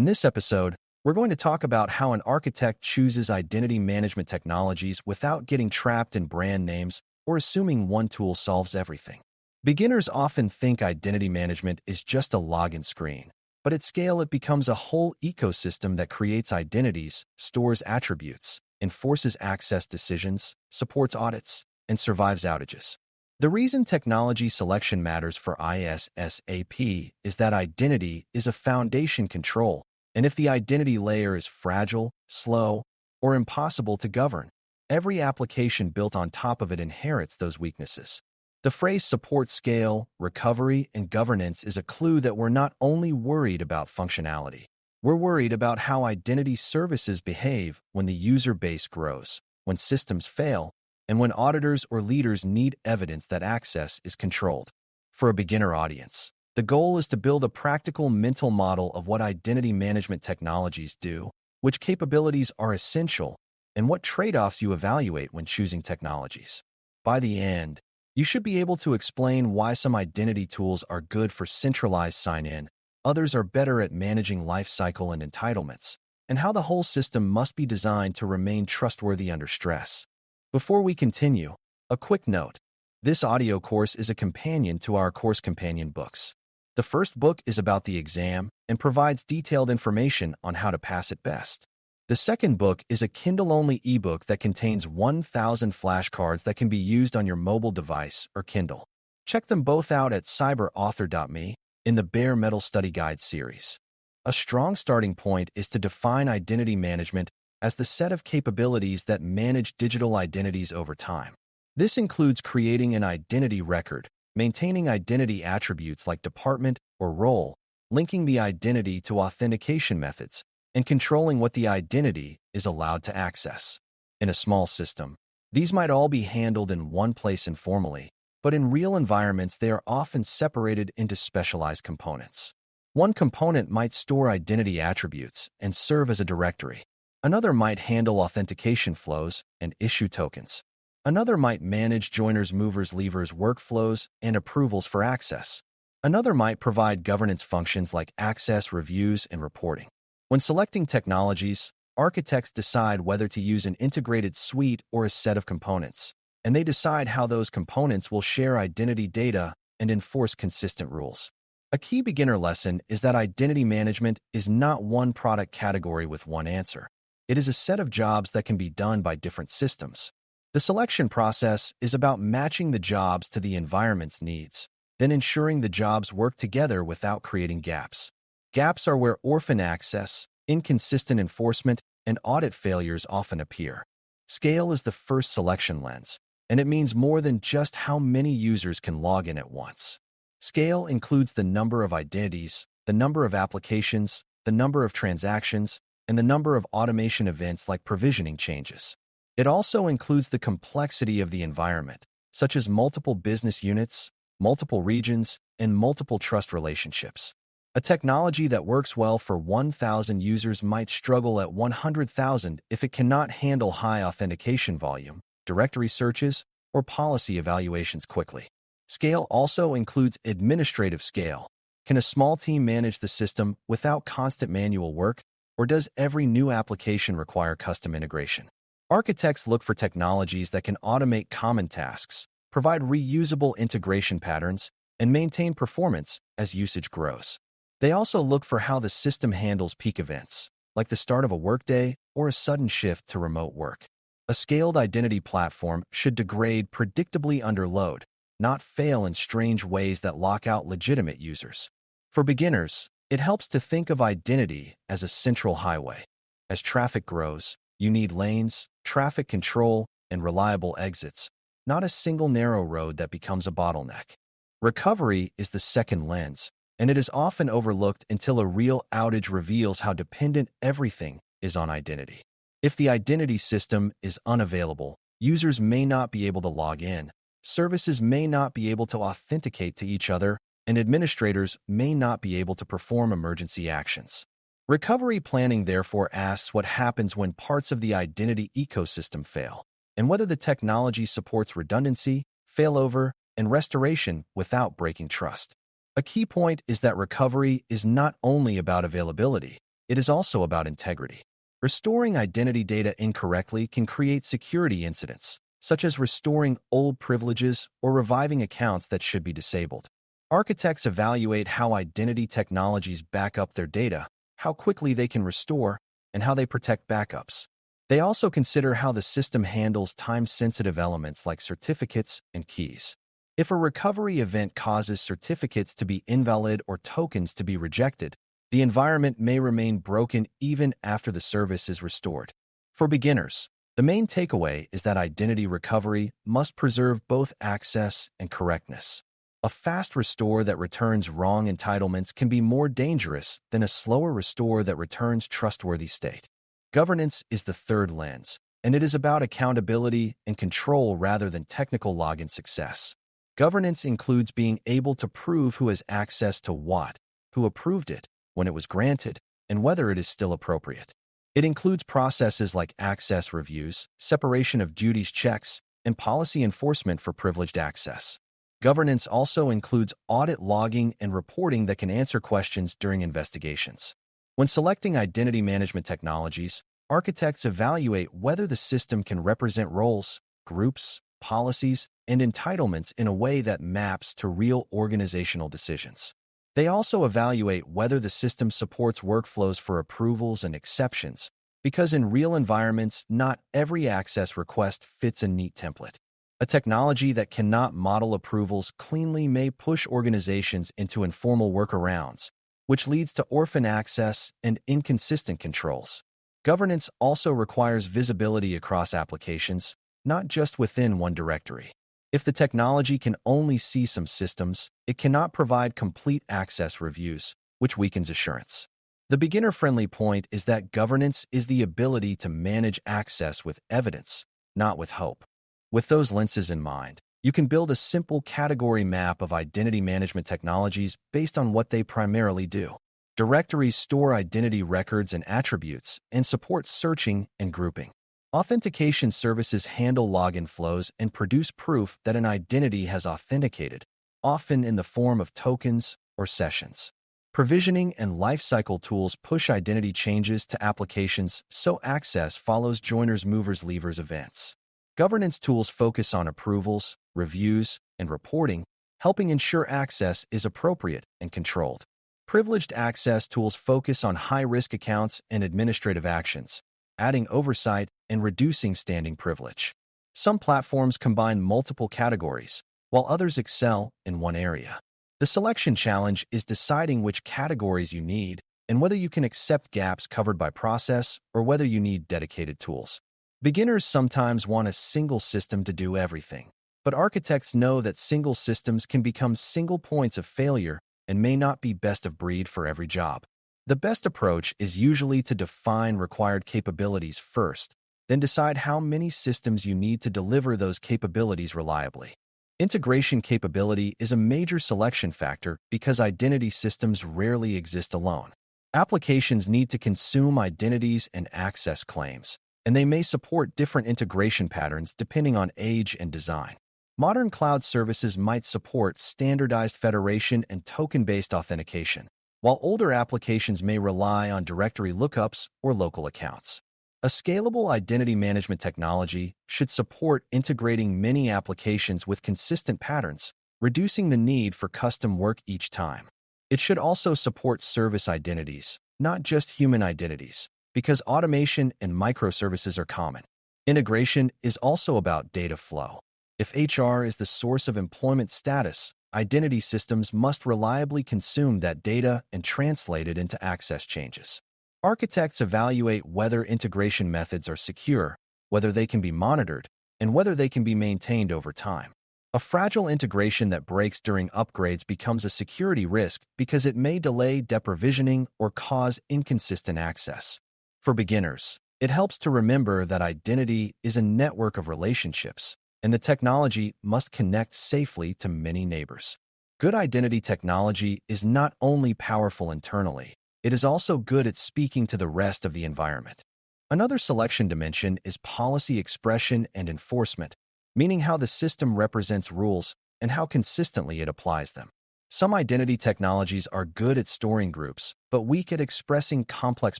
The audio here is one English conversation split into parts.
this episode, we're going to talk about how an architect chooses identity management technologies without getting trapped in brand names or assuming one tool solves everything. Beginners often think identity management is just a login screen, but at scale it becomes a whole ecosystem that creates identities, stores attributes, enforces access decisions, supports audits, and survives outages. The reason technology selection matters for ISSAP is that identity is a foundation control, and if the identity layer is fragile, slow, or impossible to govern, every application built on top of it inherits those weaknesses. The phrase support scale, recovery, and governance is a clue that we're not only worried about functionality, we're worried about how identity services behave when the user base grows, when systems fail, and when auditors or leaders need evidence that access is controlled. For a beginner audience, the goal is to build a practical mental model of what identity management technologies do, which capabilities are essential, and what trade-offs you evaluate when choosing technologies. By the end, you should be able to explain why some identity tools are good for centralized sign-in, others are better at managing lifecycle and entitlements, and how the whole system must be designed to remain trustworthy under stress. Before we continue, a quick note. This audio course is a companion to our course companion books. The first book is about the exam and provides detailed information on how to pass it best. The second book is a Kindle-only ebook that contains 1,000 flashcards that can be used on your mobile device or Kindle. Check them both out at cyber.author.me in the Bare Metal Study Guide series. A strong starting point is to define identity management as the set of capabilities that manage digital identities over time. This includes creating an identity record, maintaining identity attributes like department or role, linking the identity to authentication methods, and controlling what the identity is allowed to access. In a small system, these might all be handled in one place informally, but in real environments they are often separated into specialized components. One component might store identity attributes and serve as a directory. Another might handle authentication flows and issue tokens. Another might manage joiners, movers, leavers, workflows, and approvals for access. Another might provide governance functions like access, reviews, and reporting. When selecting technologies, architects decide whether to use an integrated suite or a set of components, and they decide how those components will share identity data and enforce consistent rules. A key beginner lesson is that identity management is not one product category with one answer. It is a set of jobs that can be done by different systems. The selection process is about matching the jobs to the environment's needs, then ensuring the jobs work together without creating gaps. Gaps are where orphan access, inconsistent enforcement, and audit failures often appear. Scale is the first selection lens, and it means more than just how many users can log in at once. Scale includes the number of identities, the number of applications, the number of transactions, and the number of automation events like provisioning changes. It also includes the complexity of the environment, such as multiple business units, multiple regions, and multiple trust relationships. A technology that works well for 1,000 users might struggle at 100,000 if it cannot handle high authentication volume, directory searches, or policy evaluations quickly. Scale also includes administrative scale. Can a small team manage the system without constant manual work, or does every new application require custom integration? Architects look for technologies that can automate common tasks, provide reusable integration patterns, and maintain performance as usage grows. They also look for how the system handles peak events, like the start of a workday or a sudden shift to remote work. A scaled identity platform should degrade predictably under load, not fail in strange ways that lock out legitimate users. For beginners, it helps to think of identity as a central highway. As traffic grows, you need lanes, traffic control, and reliable exits, not a single narrow road that becomes a bottleneck. Recovery is the second lens, and it is often overlooked until a real outage reveals how dependent everything is on identity. If the identity system is unavailable, users may not be able to log in, services may not be able to authenticate to each other, and administrators may not be able to perform emergency actions. Recovery planning therefore asks what happens when parts of the identity ecosystem fail, and whether the technology supports redundancy, failover, and restoration without breaking trust. A key point is that recovery is not only about availability, it is also about integrity. Restoring identity data incorrectly can create security incidents, such as restoring old privileges or reviving accounts that should be disabled. Architects evaluate how identity technologies back up their data, how quickly they can restore, and how they protect backups. They also consider how the system handles time-sensitive elements like certificates and keys. If a recovery event causes certificates to be invalid or tokens to be rejected, the environment may remain broken even after the service is restored. For beginners, the main takeaway is that identity recovery must preserve both access and correctness. A fast restore that returns wrong entitlements can be more dangerous than a slower restore that returns trustworthy state. Governance is the third lens, and it is about accountability and control rather than technical login success. Governance includes being able to prove who has access to what, who approved it, when it was granted, and whether it is still appropriate. It includes processes like access reviews, separation of duties checks, and policy enforcement for privileged access. Governance also includes audit logging and reporting that can answer questions during investigations. When selecting identity management technologies, architects evaluate whether the system can represent roles, groups, policies, and entitlements in a way that maps to real organizational decisions. They also evaluate whether the system supports workflows for approvals and exceptions, because in real environments, not every access request fits a neat template. A technology that cannot model approvals cleanly may push organizations into informal workarounds, which leads to orphan access and inconsistent controls. Governance also requires visibility across applications, not just within one directory. If the technology can only see some systems, it cannot provide complete access reviews, which weakens assurance. The beginner-friendly point is that governance is the ability to manage access with evidence, not with hope. With those lenses in mind, you can build a simple category map of identity management technologies based on what they primarily do. Directories store identity records and attributes and support searching and grouping. Authentication services handle login flows and produce proof that an identity has authenticated, often in the form of tokens or sessions. Provisioning and lifecycle tools push identity changes to applications so access follows joiners, movers, leavers events. Governance tools focus on approvals, reviews, and reporting, helping ensure access is appropriate and controlled. Privileged access tools focus on high-risk accounts and administrative actions, adding oversight and reducing standing privilege. Some platforms combine multiple categories, while others excel in one area. The selection challenge is deciding which categories you need and whether you can accept gaps covered by process or whether you need dedicated tools. Beginners sometimes want a single system to do everything, but architects know that single systems can become single points of failure and may not be best of breed for every job. The best approach is usually to define required capabilities first, then decide how many systems you need to deliver those capabilities reliably. Integration capability is a major selection factor because identity systems rarely exist alone. Applications need to consume identities and access claims, and they may support different integration patterns depending on age and design. Modern cloud services might support standardized federation and token-based authentication, while older applications may rely on directory lookups or local accounts. A scalable identity management technology should support integrating many applications with consistent patterns, reducing the need for custom work each time. It should also support service identities, not just human identities, because automation and microservices are common. Integration is also about data flow. If HR is the source of employment status, identity systems must reliably consume that data and translate it into access changes. Architects evaluate whether integration methods are secure, whether they can be monitored, and whether they can be maintained over time. A fragile integration that breaks during upgrades becomes a security risk because it may delay deprovisioning or cause inconsistent access. For beginners, it helps to remember that identity is a network of relationships, and the technology must connect safely to many neighbors. Good identity technology is not only powerful internally, it is also good at speaking to the rest of the environment. Another selection dimension is policy expression and enforcement, meaning how the system represents rules and how consistently it applies them. Some identity technologies are good at storing groups, but weak at expressing complex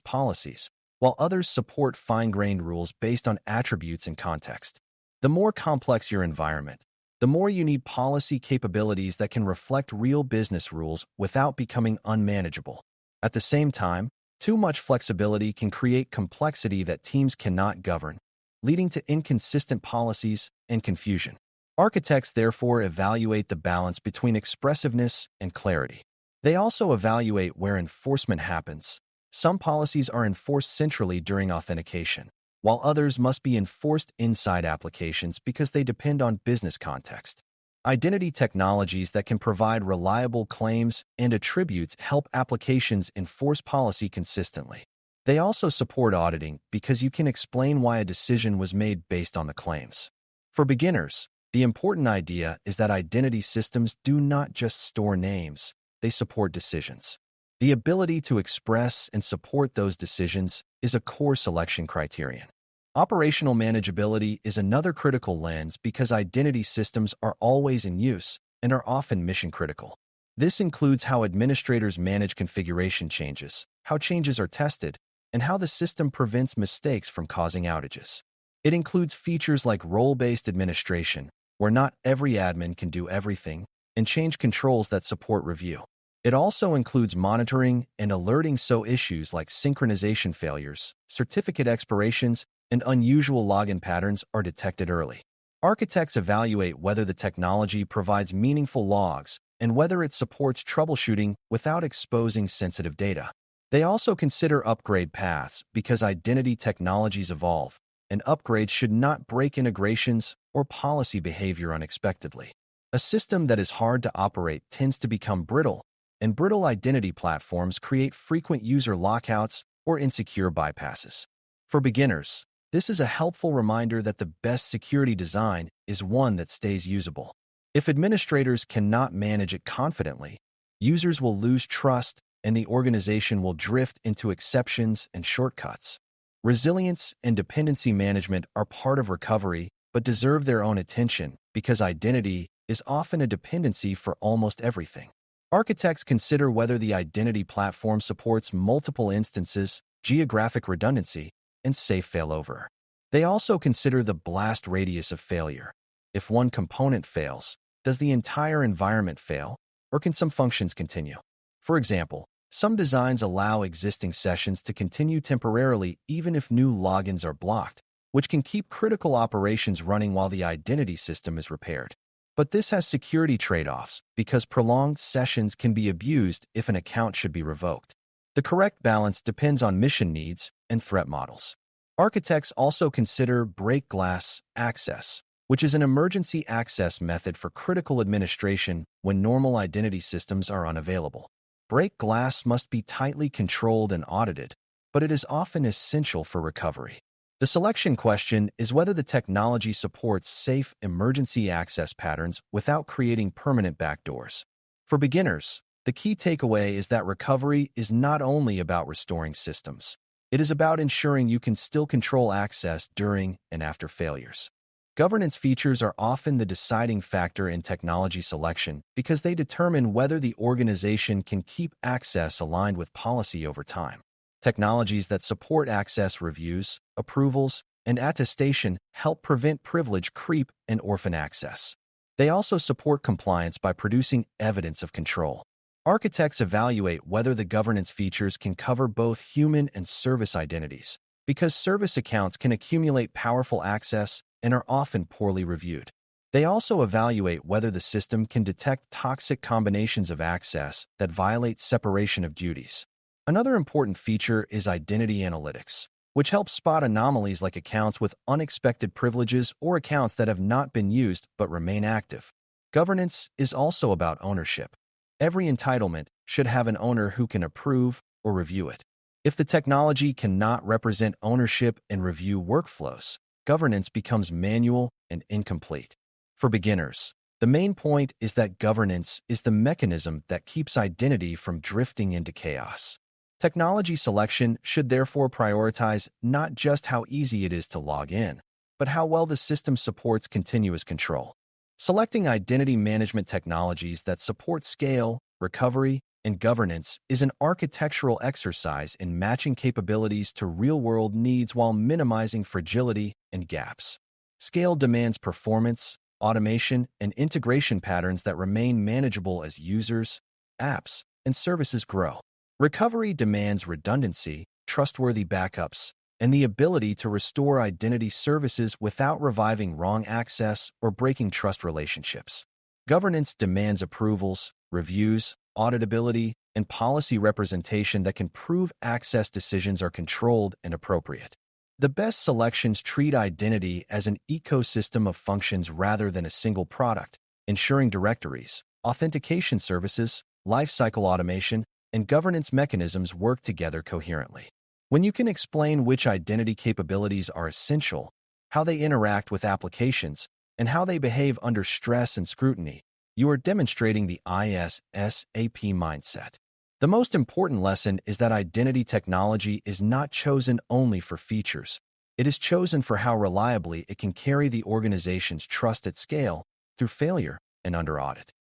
policies, while others support fine-grained rules based on attributes and context. The more complex your environment, the more you need policy capabilities that can reflect real business rules without becoming unmanageable. At the same time, too much flexibility can create complexity that teams cannot govern, leading to inconsistent policies and confusion. Architects therefore evaluate the balance between expressiveness and clarity. They also evaluate where enforcement happens. Some policies are enforced centrally during authentication, while others must be enforced inside applications because they depend on business context. Identity technologies that can provide reliable claims and attributes help applications enforce policy consistently. They also support auditing because you can explain why a decision was made based on the claims. For beginners, the important idea is that identity systems do not just store names, they support decisions. The ability to express and support those decisions is a core selection criterion. Operational manageability is another critical lens because identity systems are always in use and are often mission-critical. This includes how administrators manage configuration changes, how changes are tested, and how the system prevents mistakes from causing outages. It includes features like role-based administration, where not every admin can do everything, and change controls that support review. It also includes monitoring and alerting so issues like synchronization failures, certificate expirations, and unusual login patterns are detected early. Architects evaluate whether the technology provides meaningful logs and whether it supports troubleshooting without exposing sensitive data. They also consider upgrade paths because identity technologies evolve, and upgrades should not break integrations or policy behavior unexpectedly. A system that is hard to operate tends to become brittle, and brittle identity platforms create frequent user lockouts or insecure bypasses. For beginners, this is a helpful reminder that the best security design is one that stays usable. If administrators cannot manage it confidently, users will lose trust and the organization will drift into exceptions and shortcuts. Resilience and dependency management are part of recovery but deserve their own attention because identity is often a dependency for almost everything. Architects consider whether the identity platform supports multiple instances, geographic redundancy, and safe failover. They also consider the blast radius of failure. If one component fails, does the entire environment fail, or can some functions continue? For example, some designs allow existing sessions to continue temporarily even if new logins are blocked, which can keep critical operations running while the identity system is repaired. But this has security trade-offs because prolonged sessions can be abused if an account should be revoked. The correct balance depends on mission needs and threat models. Architects also consider break glass access, which is an emergency access method for critical administration when normal identity systems are unavailable. Break glass must be tightly controlled and audited, but it is often essential for recovery. The selection question is whether the technology supports safe emergency access patterns without creating permanent backdoors. For beginners, the key takeaway is that recovery is not only about restoring systems. It is about ensuring you can still control access during and after failures. Governance features are often the deciding factor in technology selection because they determine whether the organization can keep access aligned with policy over time. Technologies that support access reviews, approvals, and attestation help prevent privilege creep and orphan access. They also support compliance by producing evidence of control. Architects evaluate whether the governance features can cover both human and service identities, because service accounts can accumulate powerful access and are often poorly reviewed. They also evaluate whether the system can detect toxic combinations of access that violate separation of duties. Another important feature is identity analytics, which helps spot anomalies like accounts with unexpected privileges or accounts that have not been used but remain active. Governance is also about ownership. Every entitlement should have an owner who can approve or review it. If the technology cannot represent ownership and review workflows, governance becomes manual and incomplete. For beginners, the main point is that governance is the mechanism that keeps identity from drifting into chaos. Technology selection should therefore prioritize not just how easy it is to log in, but how well the system supports continuous control. Selecting identity management technologies that support scale, recovery, and governance is an architectural exercise in matching capabilities to real-world needs while minimizing fragility and gaps. Scale demands performance, automation, and integration patterns that remain manageable as users, apps, and services grow. Recovery demands redundancy, trustworthy backups, and the ability to restore identity services without reviving wrong access or breaking trust relationships. Governance demands approvals, reviews, auditability, and policy representation that can prove access decisions are controlled and appropriate. The best selections treat identity as an ecosystem of functions rather than a single product, ensuring directories, authentication services, lifecycle automation, and governance mechanisms work together coherently. When you can explain which identity capabilities are essential, how they interact with applications, and how they behave under stress and scrutiny, you are demonstrating the ISSAP mindset. The most important lesson is that identity technology is not chosen only for features. It is chosen for how reliably it can carry the organization's trust at scale through failure and under audit.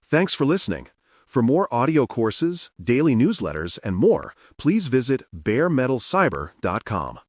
Thanks for listening. For more audio courses, daily newsletters, and more, please visit DailyCyber.News.